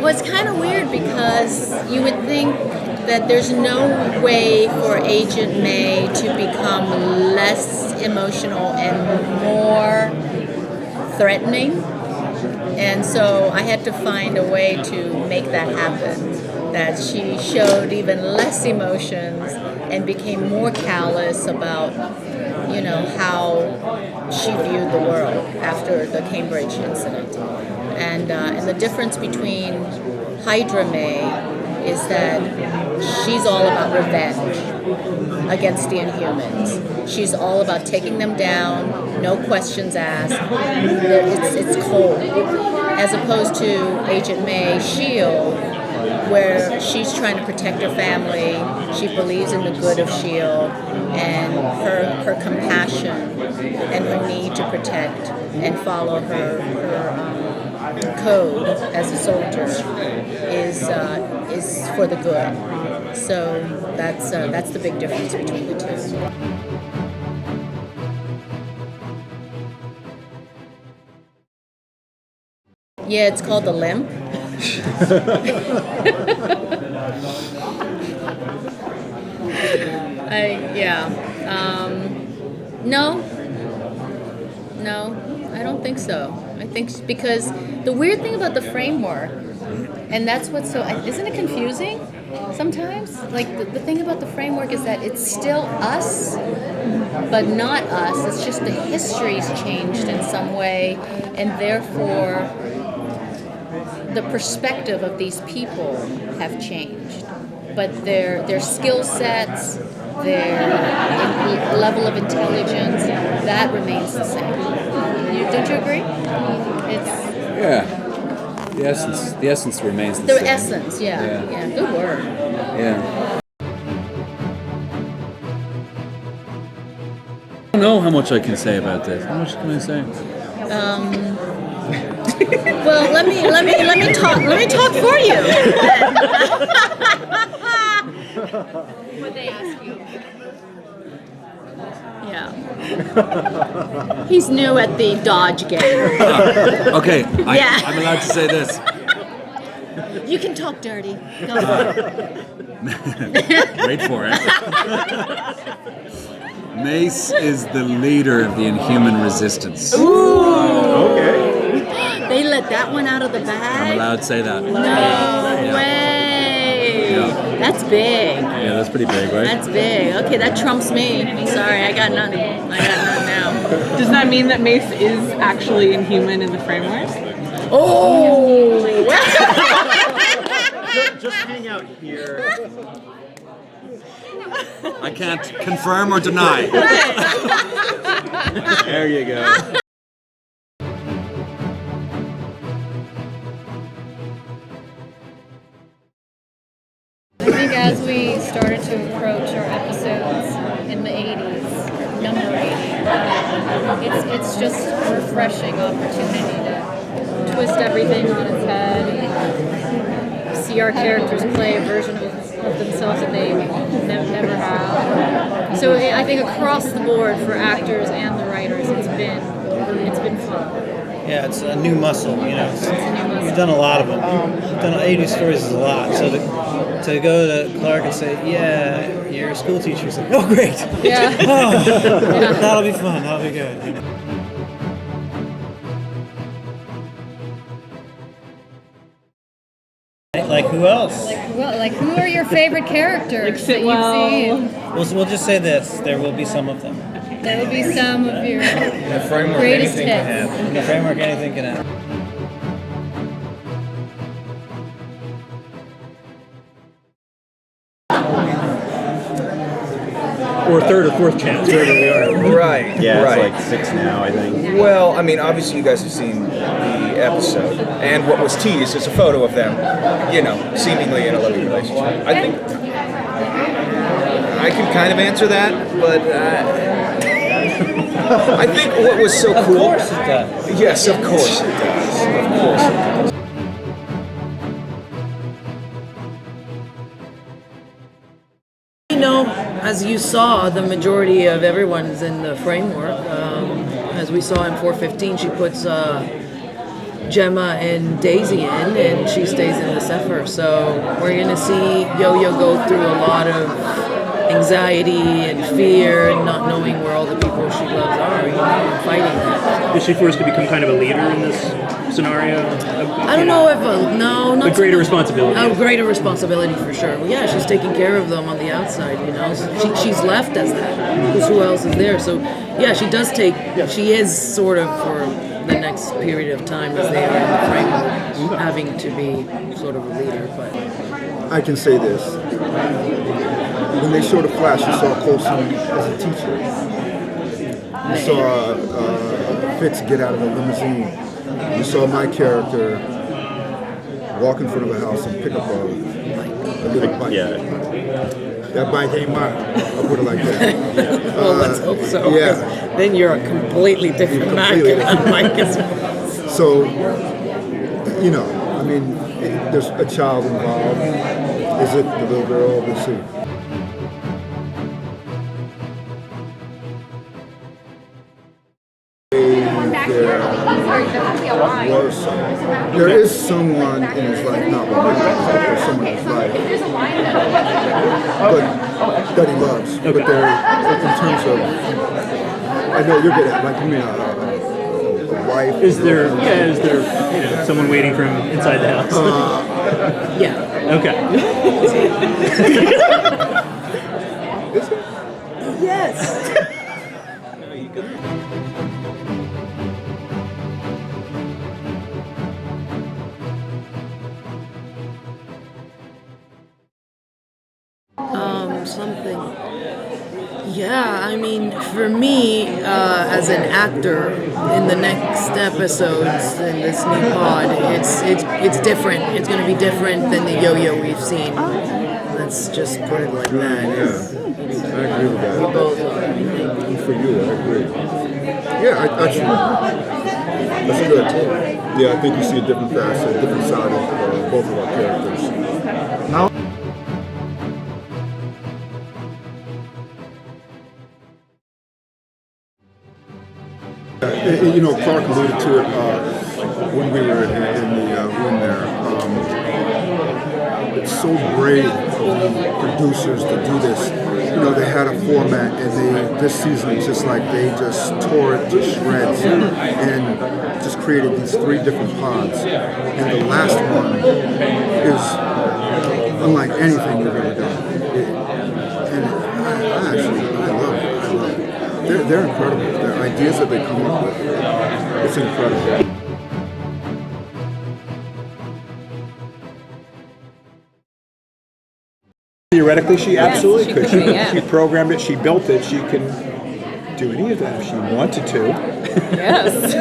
it's kind of weird because you would think that there's no way for Agent May to become less emotional and more threatening. And so I had to find a way to make that happen, that she showed even less emotions and became more callous about, you know, how she viewed the world after the Cambridge incident. And the difference between Hydra May is that she's all about revenge against the Inhumans. She's all about taking them down, no questions asked. It's cold. As opposed to Agent May S.H.I.E.L.D., where she's trying to protect her family. She believes in the good of S.H.I.E.L.D. and her compassion and her need to protect and follow her code as a soldier is for the good. So that's the big difference between the two. Yeah, it's called the limp. No, I don't think so. I think because the weird thing about the framework, and that's what's so, isn't it confusing sometimes? Like the thing about the framework is that it's still us, but not us. It's just the history's changed in some way, and therefore the perspective of these people have changed, but their skill sets, their level of intelligence, that remains the same. Don't you agree? The essence remains the same. The essence, yeah. Good word. Yeah. I don't know how much I can say about this. How much can I say? Well, let me talk for you. What they ask you. Yeah. He's new at the Dodge game. Okay, I'm allowed to say this. You can talk dirty. Go for it. Wait for it. Mace is the leader of the Inhuman Resistance. Ooh. Okay. They let that one out of the bag? I'm allowed to say that. No way. Yeah. That's big. Yeah, that's pretty big, right? That's big. Okay, that trumps me. Sorry, I got nothing now. Does that mean that Mace is actually Inhuman in the framework? Oh! just hang out here. I can't confirm or deny. There you go. I think as we started to approach our episodes in the 80s, number 80, it's just a refreshing opportunity to twist everything on its head and see our characters play a version of themselves that they never have. So I think across the board for actors and the writers, it's been fun. Yeah, it's a new muscle, you know. It's a new muscle. We've done a lot of them. We've done 80 stories is a lot. So to go to Clark and say, yeah, you're a school teacher, it's like, oh, great. Yeah. That'll be fun. That'll be good. You know? Like who else? Like who are your favorite characters that you've seen? We'll just say this. There will be some of them. There will be some of your In the framework, greatest anything hits. can happen. In the framework, anything can happen. Or third or fourth chance, wherever we are. Right. Yeah, right. it's like 6 now, I think. Well, I mean, obviously you guys have seen the episode, and what was teased is a photo of them, you know, seemingly in a loving relationship. I think I can kind of answer that, but I think what was so cool. Of course it does. Yes, of course it does. Of course it does. You know, as you saw, the majority of everyone's in the framework. As we saw in 415, she puts Gemma and Daisy in, and she stays in the Zephyr. So we're going to see Yo-Yo go through a lot of anxiety and fear and not knowing where all the people she loves are, and fighting that. Is she forced to become kind of a leader in this scenario? I don't know if no, not A greater so much. responsibility. A greater responsibility for sure. Well, yeah, she's taking care of them on the outside. She's left as that because who else is there? So yeah, she does take. She is sort of for the next period of time as they are in the framework, having to be sort of a leader. But I can say this. When they showed the flash, you saw Coulson as a teacher. You saw Fitz get out of the limousine. You saw my character walk in front of a house and pick up a little bike. Yeah. That bike ain't mine. I'll put it like that. well, let's hope so. Yeah. Then you're a completely different Completely Mike as So, I mean, there's a child involved. Is it the little girl? We'll see. There is someone in his life, not romantic, or someone in his life, but that he loves. But there, in terms of, I know you're good at, like, a wife. Is there someone waiting for him inside the house? yeah. Okay. Yes. Something. Yeah, I mean, for me, as an actor, in the next episodes in this new pod, it's different. It's going to be different than the Yo-Yo we've seen. Let's just put it like that. Yeah, I agree with that. We both are. And for you, I agree. Yeah, that's good. Yeah, I think you see a different facet, a different side of both of our characters. Now. Clark alluded to it when we were in the room there. It's so brave of the producers to do this. They had a format, and this season it's just like they just tore it to shreds and just created these 3 different pods. And the last one is unlike anything you've ever done. And I love it. They're incredible. The ideas that they come up with, it's incredible. Theoretically, she absolutely could. Yeah. She programmed it, she built it, she can do any of that if she wanted to. Yes.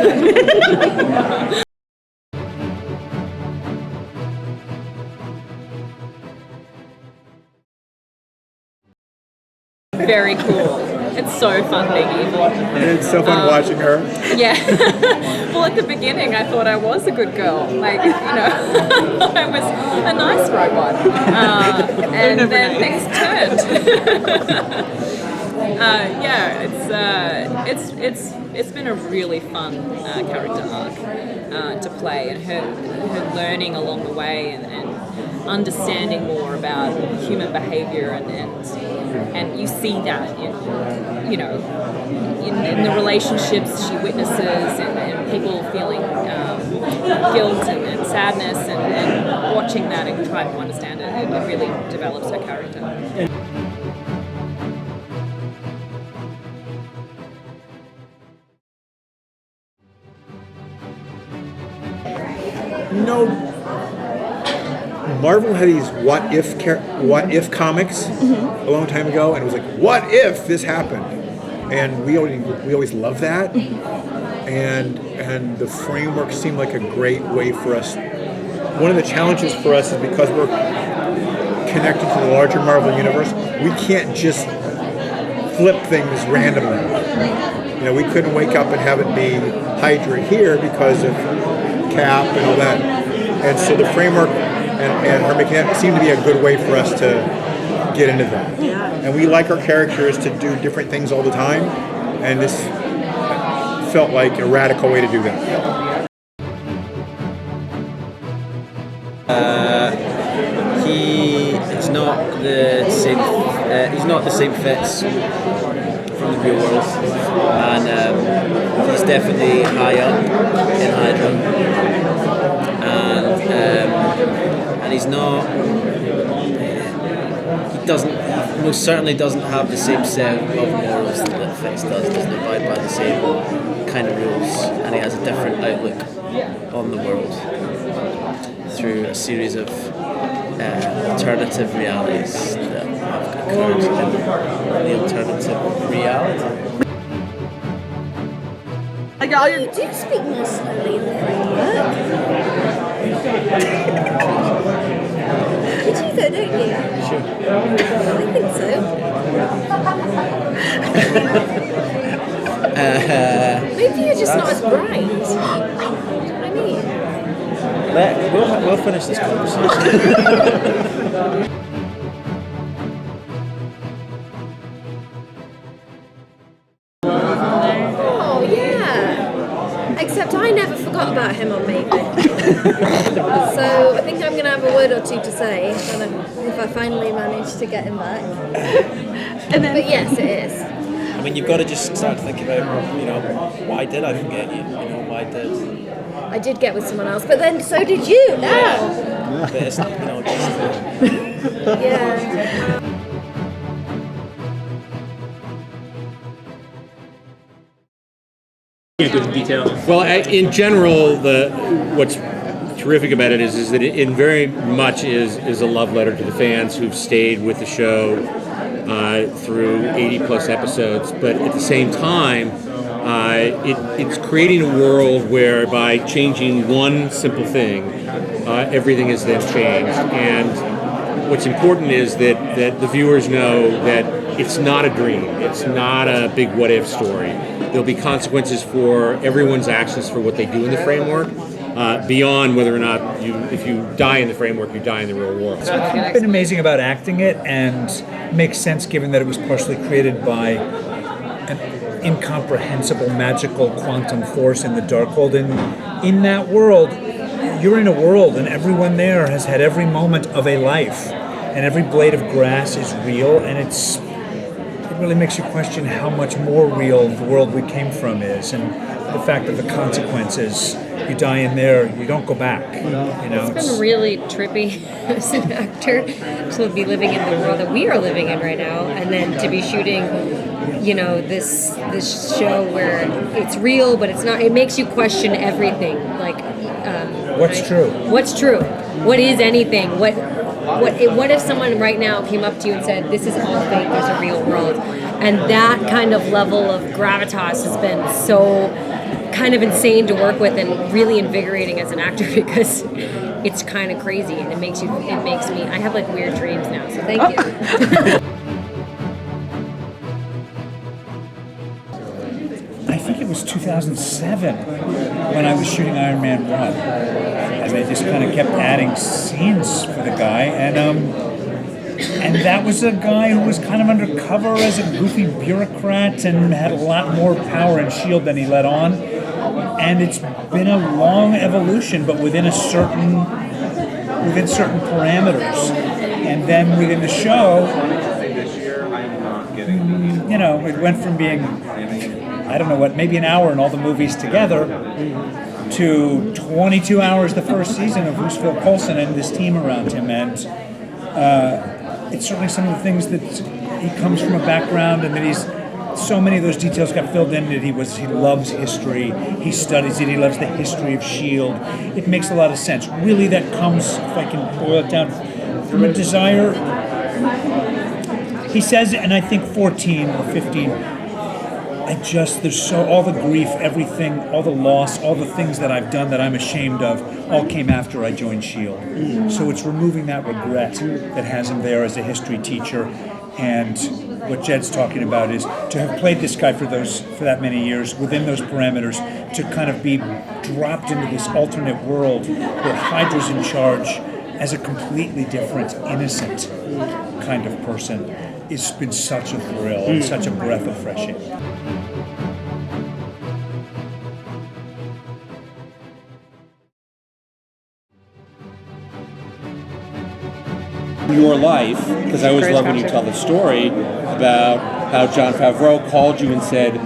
Very cool. It's so fun being evil. It's so fun watching her. Yeah. Well, at the beginning, I thought I was a good girl. Like, I was a nice robot. And then things turned. It's been a really fun character arc to play, and her learning along the way and understanding more about human behavior and you see that in the relationships she witnesses and people feeling guilt and sadness and watching that and trying to understand it. It really develops her character. Marvel had these what if comics a long time ago, and it was like, what if this happened? And we always loved that, and the framework seemed like a great way for us. One of the challenges for us is because we're connected to the larger Marvel universe, we can't just flip things randomly. We couldn't wake up and have it be Hydra here because of Cap and all that. And so the framework and her making that seemed to be a good way for us to get into that. And we like our characters to do different things all the time, and this felt like a radical way to do that. He is not the same. He's not the same Fitz from the real world, and he's definitely high up in Hydra, and he's not. He most certainly doesn't have the same set of morals that Fitz does. Doesn't abide by the same kind of rules, and he has a different outlook on the world through a series of alternative realities that have occurred in the alternative reality. You do speak more slowly in the framework. You do though, don't you? Sure. I think so. Maybe you're just not as bright. Do you know what I mean? We'll finish this conversation. Oh, yeah. Except I never forgot about him on Maybe. So I think I'm going to have a word or two to say if I finally manage to get him back. But yes, it is. I mean, you've got to just start thinking about, why did I forget you? Why did... I did get with someone else, but then so did you now. Yeah. But it's, just... Yeah. Can't go into detail. Well, in general, what's terrific about it is that it very much is a love letter to the fans who've stayed with the show through 80 plus episodes. But at the same time, it's creating a world where by changing one simple thing, everything is then changed. And what's important is that the viewers know that it's not a dream. It's not a big what-if story. There'll be consequences for everyone's actions for what they do in the framework, beyond whether or not if you die in the framework, you die in the real world. It's been amazing about acting it, and makes sense given that it was partially created by an incomprehensible magical quantum force in the Darkhold. And in that world, you're in a world, and everyone there has had every moment of a life, and every blade of grass is real, and it really makes you question how much more real the world we came from is, and the fact that the consequences, you die in there, you don't go back. It's been really trippy as an actor to be living in the world that we are living in right now, and then to be shooting, this show where it's real but it's not. It makes you question everything. What's true? What's true? What is anything? What if someone right now came up to you and said, "This is all fake. There's a real world," and that kind of level of gravitas has been so kind of insane to work with and really invigorating as an actor because it's kind of crazy and it makes me. I have weird dreams now. So thank you. I think it was 2007 when I was shooting Iron Man 1. And they just kind of kept adding scenes for the guy. And that was a guy who was kind of undercover as a goofy bureaucrat and had a lot more power in S.H.I.E.L.D. than he let on. And it's been a long evolution, but within certain parameters. And then within the show, it went from being, maybe an hour in all the movies together to 22 hours the first season of Who's Phil Coulson and this team around him. And it's certainly some of the things that he comes from a background and that so many of those details got filled in that he loves history, he studies it, he loves the history of S.H.I.E.L.D. It makes a lot of sense. Really that comes, if I can boil it down, from a desire. He says, and I think 14 or 15, there's all the grief, everything, all the loss, all the things that I've done that I'm ashamed of, all came after I joined S.H.I.E.L.D. So it's removing that regret that has him there as a history teacher. And what Jed's talking about is to have played this guy for that many years, within those parameters, to kind of be dropped into this alternate world where Hydra's in charge as a completely different, innocent kind of person. It's been such a thrill and such a breath of fresh air. your life, because I always love when you tell the story about how Jon Favreau called you and said,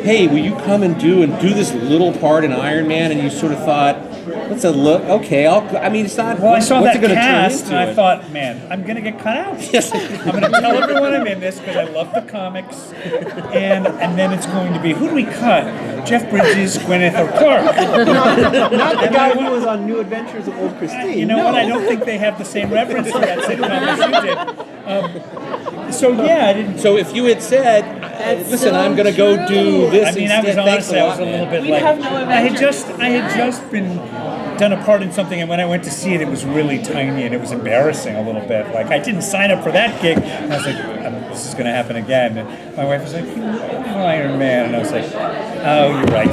hey, will you come and do this little part in Iron Man? And you sort of thought, what's a look? Okay, it's not. Well, I saw what's that it gonna cast, turn and into? I thought, man, I'm going to get cut out. I'm going to tell everyone I'm in this because I love the comics. And then it's going to be, who do we cut? Jeff Bridges, Gwyneth, or Clark? Not the guy who was on New Adventures of Old Christine. You know what? I don't think they have the same reference to that sitcom as you did. So yeah, I didn't. So if you had said, listen, I'm going to go do this. I mean, I was honestly, I was a little bit like, I had just been done a part in something, and when I went to see it, it was really tiny, and it was embarrassing a little bit. Like, I didn't sign up for that gig, and I was like, this is going to happen again. And my wife was like, Iron Man, and I was like, oh, you're right.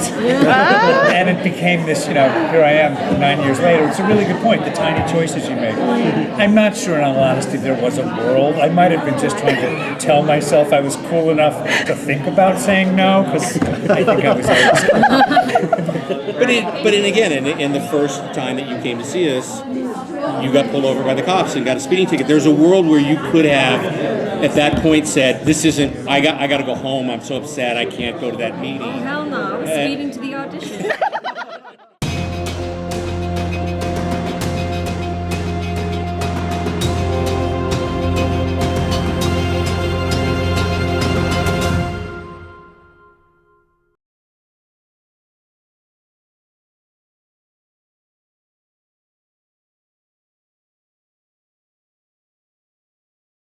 And it became this, here I am 9 years later. It's a really good point, the tiny choices you make. I'm not sure, in all honesty, there was a world. I might have been just trying to tell myself I was cool enough to think about saying no, because I think I was always But again, in the first time that you came to see us, you got pulled over by the cops and got a speeding ticket. There's a world where you could have, at that point, said, "This isn't. I got to go home. I'm so upset. I can't go to that meeting." Hell no! I was speeding to the audition.